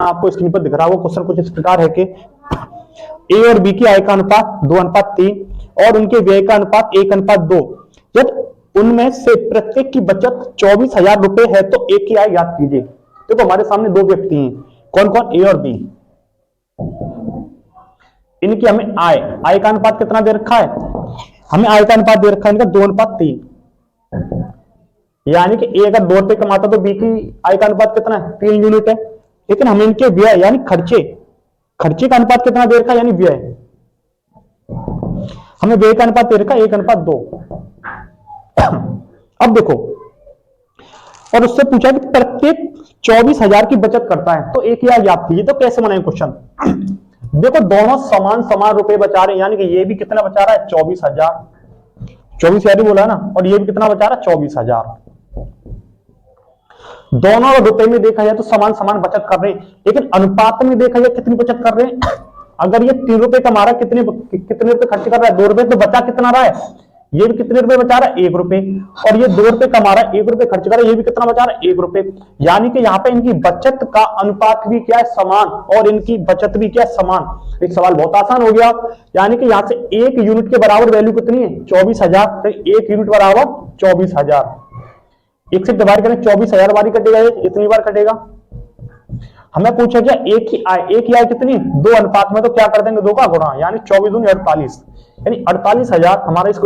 आपको स्क्रीन पर दिख रहा है वो क्वेश्चन कुछ इस प्रकार है कि ए और बी की आय का अनुपात 2:3 और उनके व्यय का अनुपात 1:2। जब उनमें से प्रत्येक की बचत 24,000 रुपए है तो ए की आय ज्ञात कीजिए। देखो हमारे सामने दो व्यक्ति हैं, कौन कौन, ए और बी। इनकी हमें आय का अनुपात कितना दे रखा है, हमें आय का अनुपात दे रखा है इनका 2:3, यानी कि ए अगर 2 रुपए कमाता तो बी की आय का अनुपात कितना है, 3 यूनिट है। लेकिन हमें इनके व्यय यानी खर्चे का अनुपात कितना दे रखा है, यानी व्यय, हमें व्यय का अनुपात दे रखा है 1:2। अब देखो, और उससे पूछा कि प्रत्येक 24,000 की बचत करता है तो एक या ज्ञात कीजिए। तो कैसे बनाए क्वेश्चन, देखो दोनों समान रुपए बचा रहे हैं, यानी कि ये भी कितना बचा रहा है 24,000 बोला है ना, और ये भी कितना बचा रहा है 24,000। दोनों रुपए में देखा जाए तो समान बचत कर रहे हैं, लेकिन अनुपात में देखा जाए कितनी बचत कर रहे हैं। अगर ये 3 रुपए कमा रहा है, कितने रुपए खर्च कर रहा है, 2 रुपए, तो बचा कितना रहा है, ये भी कितने रुपए बचा रहा है 1 रुपए, और ये 2 रुपए कमा रहा है 1 रुपए खर्च कर रहा है, ये भी कितना बचा रहा है 1 रुपए। यानी कि यहाँ पे इनकी बचत का अनुपात भी क्या है, समान, और इनकी बचत भी क्या है, समान। एक सवाल बहुत आसान हो गया, यानी कि यहाँ से 1 यूनिट के बराबर वैल्यू कितनी है 24,000, तो 1 यूनिट बराबर 24,000। एक से डिवाइड करें 24,000 बार कटेगा, इतनी बार कटेगा। हमें पूछा गया एक ही आय कितनी, 2 अनुपात में, तो क्या कर देंगे 2 का गुणा, यानी 24 दूनी 48, यानी 48,000 हमारा इस